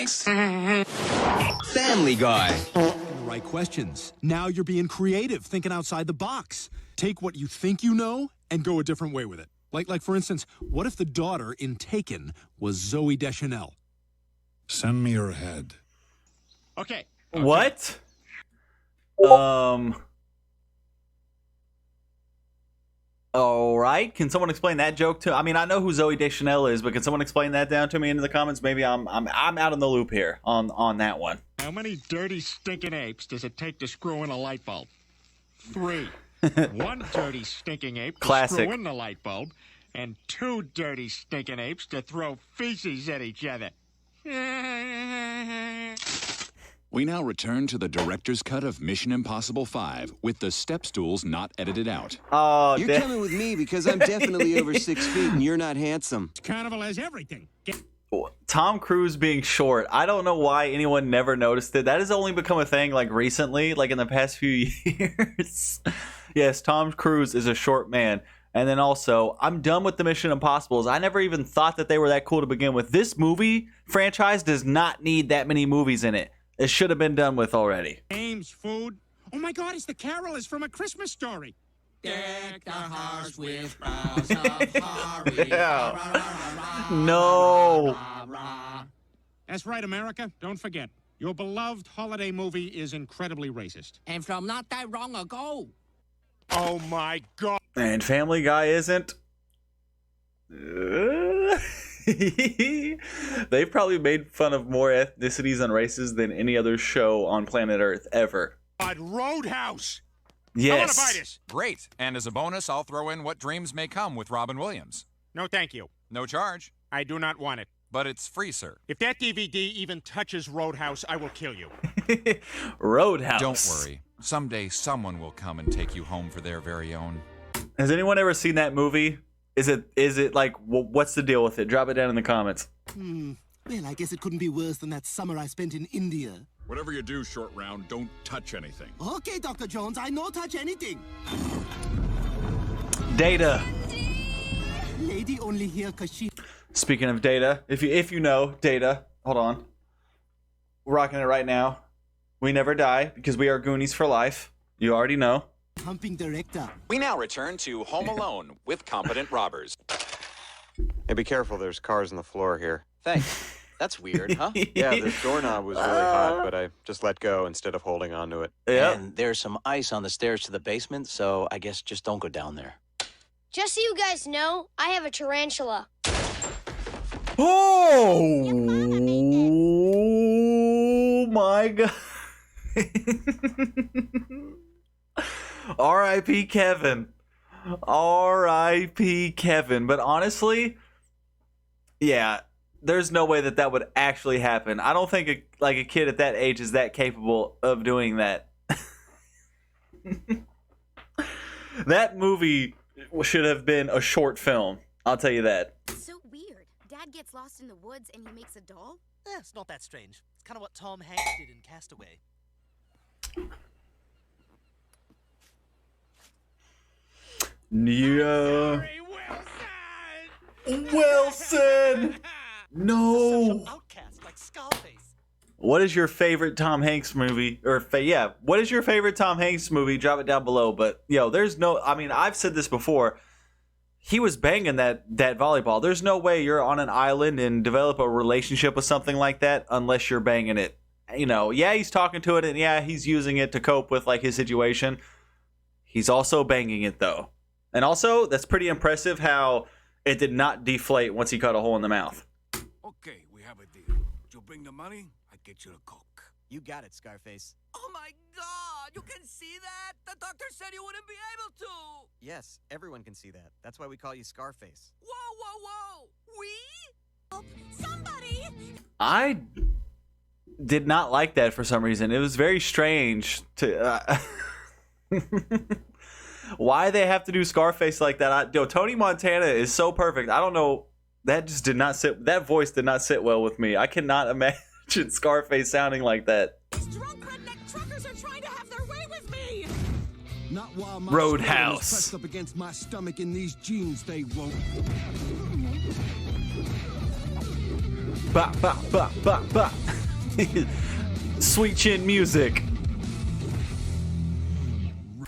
Hanks. Family Guy. Right questions. Now you're being creative, thinking outside the box. Take what you think you know and go a different way with it. Like for instance, what if the daughter in Taken was Zooey Deschanel? Send me your head. Okay. What? All right. Can someone explain that joke too? I mean, I know who Zooey Deschanel is, but can someone explain that down to me into the comments? Maybe I'm out in the loop here on that one. How many dirty, stinking apes does it take to screw in a light bulb? 3. 1 dirty, stinking ape to Classic. screw in the light bulb, and 2 dirty, stinking apes to throw feces at each other. We now return to the director's cut of Mission Impossible 5 with the step stools not edited out. Oh, You're coming with me because I'm definitely over 6 feet and you're not handsome. Carnival has everything. Tom Cruise being short. I don't know why anyone never noticed it. That has only become a thing like recently, like in the past few years. Yes, Tom Cruise is a short man. And then also, I'm done with the Mission Impossibles. I never even thought that they were that cool to begin with. This movie franchise does not need that many movies in it. It should have been done with already. Games, food. Oh my God, it's the carolers from A Christmas Story. Deck the hearts with boughs of holly. Yeah. No. That's right, America. Don't forget, your beloved holiday movie is incredibly racist. And from not that long ago. Oh my God. And Family Guy isn't. They've probably made fun of more ethnicities and races than any other show on planet Earth ever. Roadhouse. Yes. I want to buy this. Great. And as a bonus, I'll throw in What Dreams May Come with Robin Williams. No, thank you. No charge. I do not want it. But it's free, sir. If that DVD even touches Roadhouse, I will kill you. Roadhouse. Don't worry. Someday someone will come and take you home for their very own. Has anyone ever seen that movie? Is it like, what's the deal with it? Drop it down in the comments. Well, I guess it couldn't be worse than that summer I spent in India. Whatever you do, Short Round, don't touch anything. Okay, Dr. Jones, I no touch anything. Data. Lady only here cause she... Speaking of Data, if you know Data, hold on. We're rocking it right now. We never die because we are Goonies for life. You already know. Humping director. We now return to Home Alone with competent robbers. Hey, be careful, there's cars on the floor here. Thanks. That's weird, huh? Yeah, the doorknob was really hot, but I just let go instead of holding onto it. Yeah. And there's some ice on the stairs to the basement, so I guess just don't go down there. Just so you guys know, I have a tarantula. Oh my God. R.I.P. Kevin. R.I.P. Kevin. But honestly, yeah, there's no way that would actually happen. I don't think a kid at that age is that capable of doing that. That movie should have been a short film. I'll tell you that. So weird. Dad gets lost in the woods and he makes a doll? It's not that strange. It's kind of what Tom Hanks did in Castaway. Yeah. Wilson. No. Outcast like Scarface. What is your favorite Tom Hanks movie? What is your favorite Tom Hanks movie? Drop it down below. But there's no. I mean, I've said this before. He was banging that volleyball. There's no way you're on an island and develop a relationship with something like that unless you're banging it. Yeah, he's talking to it, and yeah, he's using it to cope with like his situation. He's also banging it though. And also, that's pretty impressive how it did not deflate once he cut a hole in the mouth. Okay, we have a deal. You'll bring the money, I get you the coke. You got it, Scarface. Oh my God! You can see that? The doctor said you wouldn't be able to! Yes, everyone can see that. That's why we call you Scarface. Whoa, whoa, whoa! We? Somebody! I did not like that for some reason. It was very strange to... why they have to do Scarface like that. Tony Montana is so perfect. I don't know. That just did not sit. That voice did not sit well with me. I cannot imagine Scarface sounding like that. These drunk redneck truckers are trying to have their way with me. Not while my Roadhouse. stomach is pressed up against my stomach in these jeans, they won't. Ba ba ba ba ba. Sweet chin music.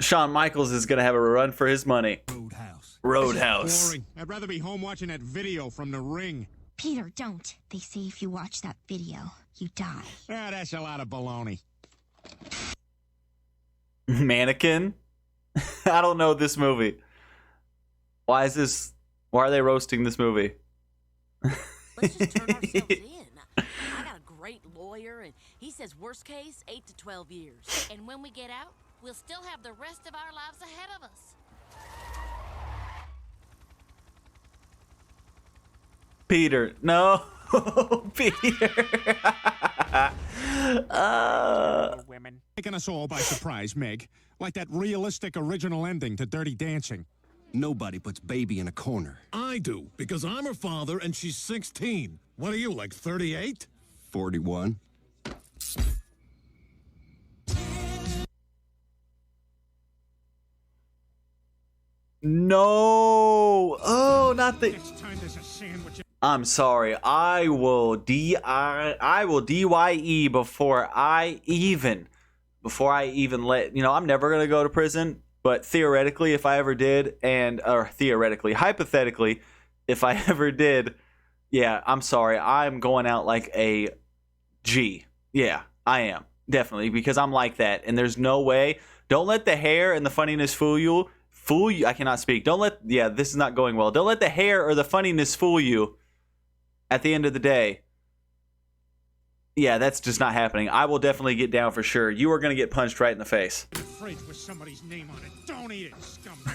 Shawn Michaels is gonna have a run for his money. Roadhouse. Boring. I'd rather be home watching that video from the ring. Peter, don't. They say if you watch that video, you die. Ah, that's a lot of baloney. Mannequin? I don't know this movie. Why are they roasting this movie? Let's just turn ourselves in. I got a great lawyer, and he says worst case, 8 to 12 years. And when we get out, we'll still have the rest of our lives ahead of us. Peter, no. Peter. Women. Taking us all by surprise, Meg. Like that realistic original ending to Dirty Dancing. Nobody puts baby in a corner. I do, because I'm her father and she's 16. What are you, like 38? 41. No. Oh, not the. Next time there's a sandwich. I'm sorry. I will DYE before I even let, I'm never going to go to prison, but theoretically if I ever did hypothetically if I ever did, yeah, I'm sorry. I'm going out like a G. Yeah, I am. Definitely, because I'm like that and there's no way. Don't let the hair and the funniness fool you. I cannot speak. This is not going well. Don't let the hair or the funniness fool you. At the end of the day, yeah, that's just not happening. I will definitely get down for sure. You are going to get punched right in the face. The fridge with somebody's name on it. Don't eat it, scumbag.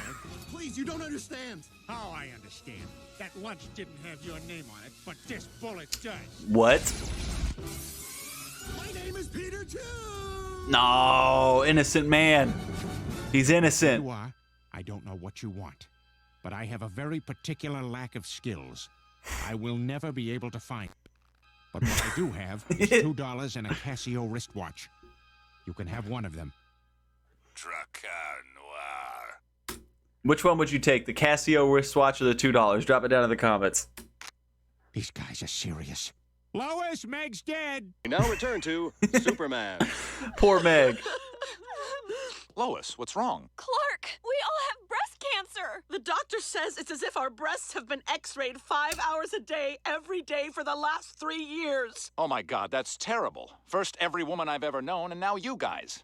Please, you don't understand. Oh, I understand. That lunch didn't have your name on it, but this bullet does. What? My name is Peter too. No, innocent man. He's innocent. You are. I don't know what you want, but I have a very particular lack of skills. I will never be able to find it. But what I do have is $2 and a Casio wristwatch. You can have one of them. Drakkar Noir. Which one would you take, the Casio wristwatch or the $2? Drop it down in the comments. These guys are serious. Lois, Meg's dead. We now return to Superman. Poor Meg. Lois, what's wrong? Clark, we all have breast cancer. The doctor says it's as if our breasts have been x-rayed 5 hours a day, every day for the last 3 years. Oh my God, that's terrible. First every woman I've ever known, and now you guys.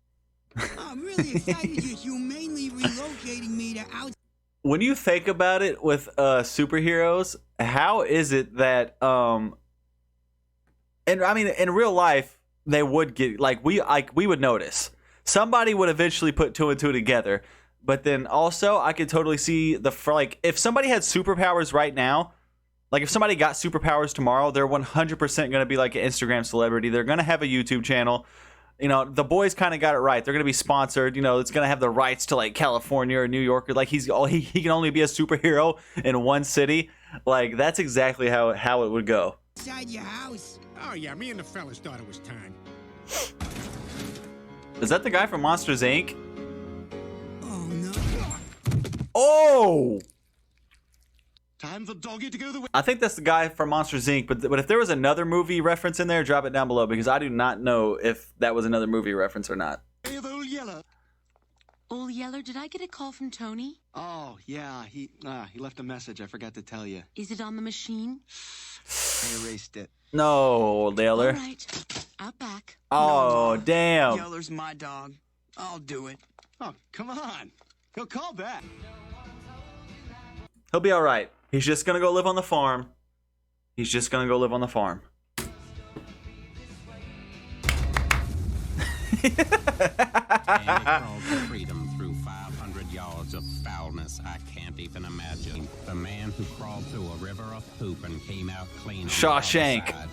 I'm really excited you're humanely relocating me to out. When you think about it with superheroes, how is it that and I mean in real life they would get we would notice. Somebody would eventually put 2 and 2 together. But then also I could totally see if somebody had superpowers right now, like if somebody got superpowers tomorrow, they're 100% going to be like an Instagram celebrity. They're going to have a YouTube channel. The boys kind of got it right. They're going to be sponsored. It's going to have the rights to like California or New York. Or like he can only be a superhero in one city. Like that's exactly how it would go. Inside your house. Oh yeah, me and the fellas thought it was time. Is that the guy from Monsters, Inc.? Oh no. Oh! Time for Doggy to go the way. I think that's the guy from Monsters, Inc. But if there was another movie reference in there, drop it down below because I do not know if that was another movie reference or not. Hey, Old Yeller. Old Yeller, did I get a call from Tony? Oh, yeah, he left a message. I forgot to tell you. Is it on the machine? I erased it. No, Old Yeller. All right, out back. Oh, No, damn. Yeller's my dog. I'll do it. Oh, come on. He'll call back. He'll be all right. He's just going to go live on the farm. He's just going to go live on the farm. And crawled to freedom through 500 yards of foulness I can't even imagine. The man who crawled through a river of poop and came out clean. on the Shawshank. other side.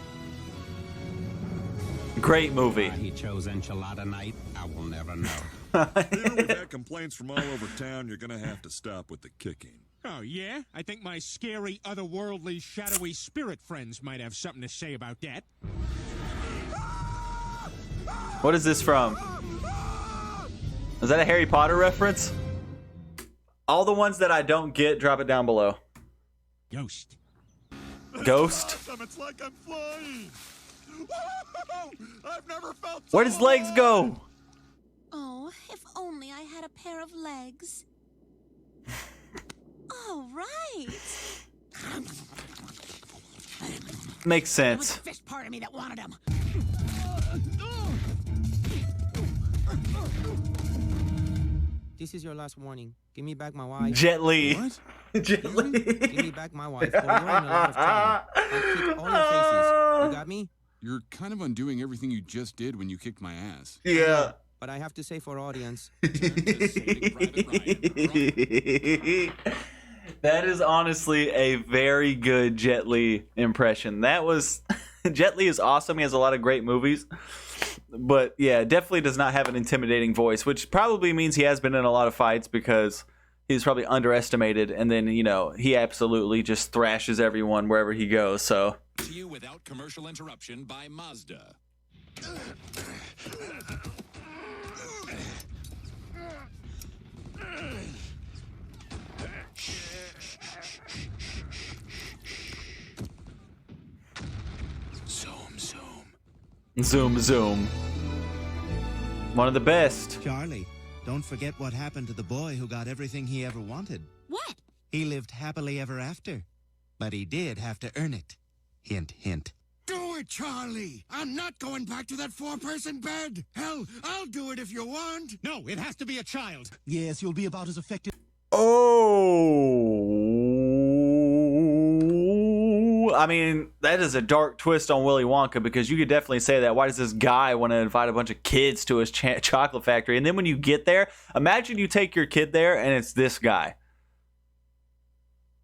Great movie. Why he chose Enchilada Night, I will never know. Peter, we've had complaints from all over town. You're going to have to stop with the kicking. Oh yeah? I think my scary, otherworldly, shadowy spirit friends might have something to say about that. What is this from? Is that a Harry Potter reference? All the ones that I don't get, drop it down below. Ghost. Ghost. It's like I'm flying. I've never felt Where does legs go? Oh, if only I had a pair of legs. All right. Makes sense. Fish part of me that wanted them. This is your last warning. Give me back my wife. Jet Li. What? Jet Li. Give me back my wife, or you're in a lot of trouble. I'll kick all your faces. You got me? You're kind of undoing everything you just did when you kicked my ass. Yeah. But I have to say for audience. That is honestly a very good Jet Li impression. That was Jet Li is awesome. He has a lot of great movies. But yeah, definitely does not have an intimidating voice, which probably means he has been in a lot of fights because he's probably underestimated, and then, you know, he absolutely just thrashes everyone wherever he goes. So To you without commercial interruption by Mazda. Zoom, zoom. One of the best. Charlie, don't forget what happened to the boy who got everything he ever wanted. What? He lived happily ever after. But he did have to earn it. Hint, hint. Do it, Charlie. I'm not going back to that 4-person bed. Hell, I'll do it if you want. No, it has to be a child. Yes, you'll be about as effective. Oh, I mean, that is a dark twist on Willy Wonka, because you could definitely say that. Why does this guy want to invite a bunch of kids to his chocolate factory? And then when you get there, imagine you take your kid there and it's this guy.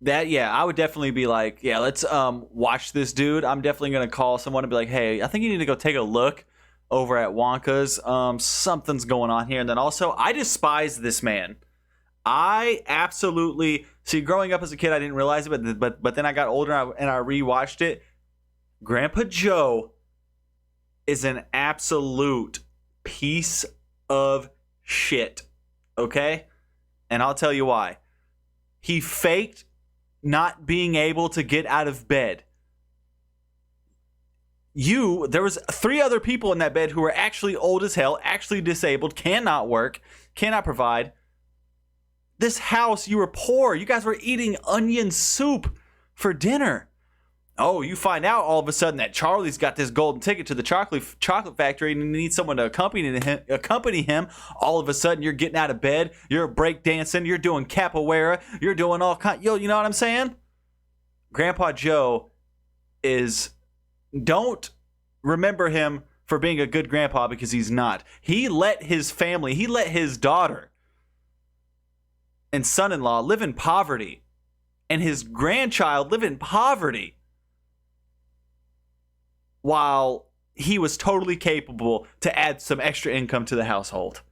That, yeah, I would definitely be like, yeah, let's watch this dude. I'm definitely going to call someone and be like, hey, I think you need to go take a look over at Wonka's. Something's going on here. And then also, I despise this man. I absolutely see. Growing up as a kid, I didn't realize it, but then I got older and I rewatched it. Grandpa Joe is an absolute piece of shit. Okay, and I'll tell you why. He faked not being able to get out of bed. There was 3 other people in that bed who were actually old as hell, actually disabled, cannot work, cannot provide. This house, you were poor. You guys were eating onion soup for dinner. Oh, you find out all of a sudden that Charlie's got this golden ticket to the chocolate factory and he needs someone to accompany him. All of a sudden, you're getting out of bed. You're break dancing. You're doing capoeira. You're doing all kind. You know what I'm saying? Grandpa Joe don't remember him for being a good grandpa, because he's not. He let his family, he let his daughter and son-in-law live in poverty, and his grandchild live in poverty, while he was totally capable to add some extra income to the household.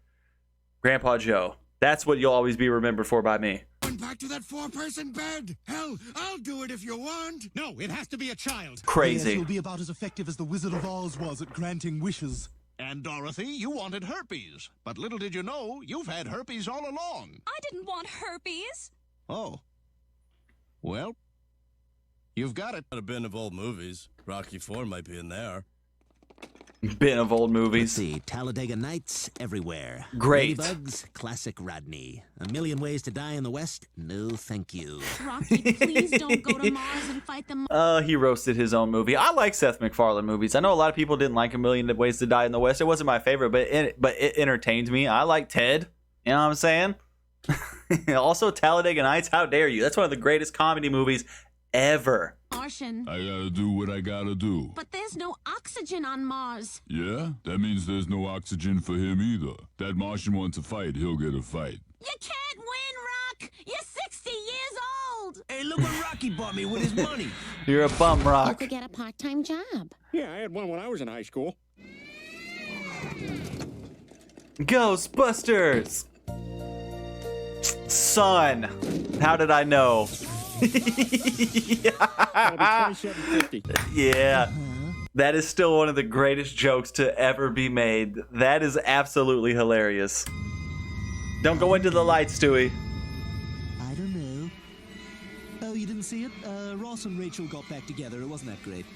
Grandpa Joe. That's what you'll always be remembered for by me. Going back to that 4-person bed. Hell, I'll do it if you want. No, it has to be a child. Crazy. Yes, you'll be about as effective as the Wizard of Oz was at granting wishes. And Dorothy, you wanted herpes. But little did you know, you've had herpes all along. I didn't want herpes. Oh. Well, you've got it. A bin of old movies. Rocky IV might be in there. Bin of old movies. Let's see, Talladega Nights, everywhere. Great. Ladybugs, classic Rodney. A Million Ways to Die in the West, no thank you. Rocky, please don't go to Mars and fight them. He roasted his own movie. I like Seth MacFarlane movies. I know a lot of people didn't like A Million Ways to Die in the West. It wasn't my favorite, but it entertained me. I like Ted. You know what I'm saying? Also, Talladega Nights, how dare you? That's one of the greatest comedy movies ever. Martian. I gotta do what I gotta do. But there's no oxygen on Mars. Yeah? That means there's no oxygen for him either. That Martian wants a fight, he'll get a fight. You can't win, Rock! You're 60 years old! Hey, look what Rocky bought me with his money. You're a bum, You Rock. could get a part-time job. Yeah, I had one when I was in high school. Ghostbusters! Son, how did I know? Yeah, that is still one of the greatest jokes to ever be made. That is absolutely hilarious. Don't go into the light, Stewie. I don't know. Oh, you didn't see it? Ross and Rachel got back together, it wasn't that great.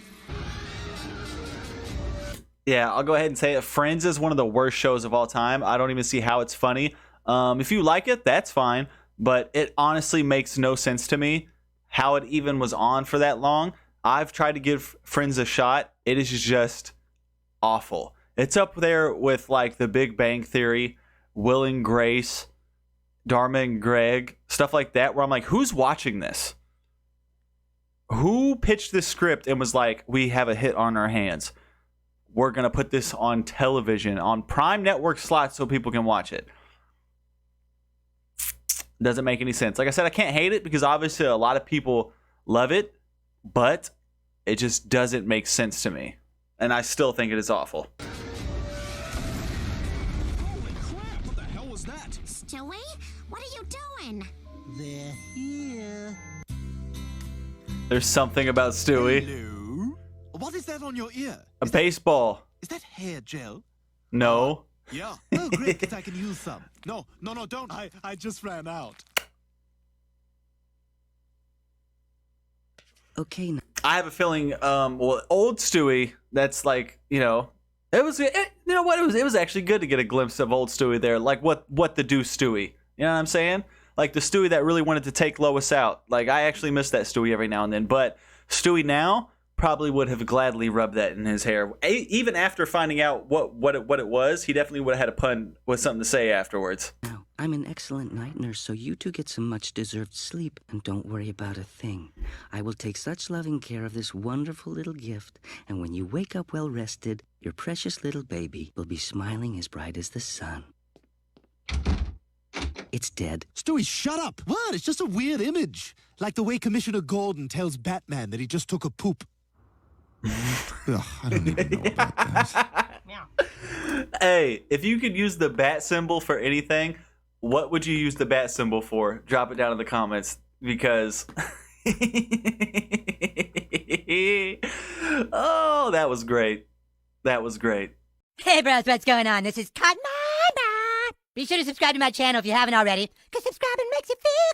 Yeah, I'll go ahead and say it. Friends is one of the worst shows of all time. I don't even see how it's funny. If you like it, that's fine. But it honestly makes no sense to me how it even was on for that long. I've tried to give Friends a shot. It is just awful. It's up there with like The Big Bang Theory, Will and Grace, Dharma and Greg, stuff like that, where I'm like, who's watching this? Who pitched this script and was like, we have a hit on our hands. We're going to put this on television, on Prime Network slots so people can watch it. Doesn't make any sense. Like I said, I can't hate it because obviously a lot of people love it, but it just doesn't make sense to me. And I still think it is awful. Holy crap! What the hell was that? Stewie, what are you doing? They're here. There's something about Stewie. Hello? What is that on your ear? A baseball. Is that hair gel? No. Yeah. Oh, great, 'cause I can use some. No, don't. I just ran out. Okay. I have a feeling, old Stewie, that's like, it was, you know what, it was actually good to get a glimpse of old Stewie there, like what the do Stewie, you know what I'm saying? Like the Stewie that really wanted to take Lois out. Like I actually miss that Stewie every now and then, but Stewie now probably would have gladly rubbed that in his hair. Even after finding out what it was, he definitely would have had a pun with something to say afterwards. Now, I'm an excellent night nurse, so you two get some much-deserved sleep, and don't worry about a thing. I will take such loving care of this wonderful little gift, and when you wake up well-rested, your precious little baby will be smiling as bright as the sun. It's dead. Stewie, shut up! What? It's just a weird image. Like the way Commissioner Gordon tells Batman that he just took a poop. Ugh, I don't even know about that. Hey, if you could use the bat symbol for anything, what would you use the bat symbol for? Drop it down in the comments because oh, that was great. That was great. Hey bros, what's going on? This is Cotton. Be sure to subscribe to my channel if you haven't already, because subscribing makes you feel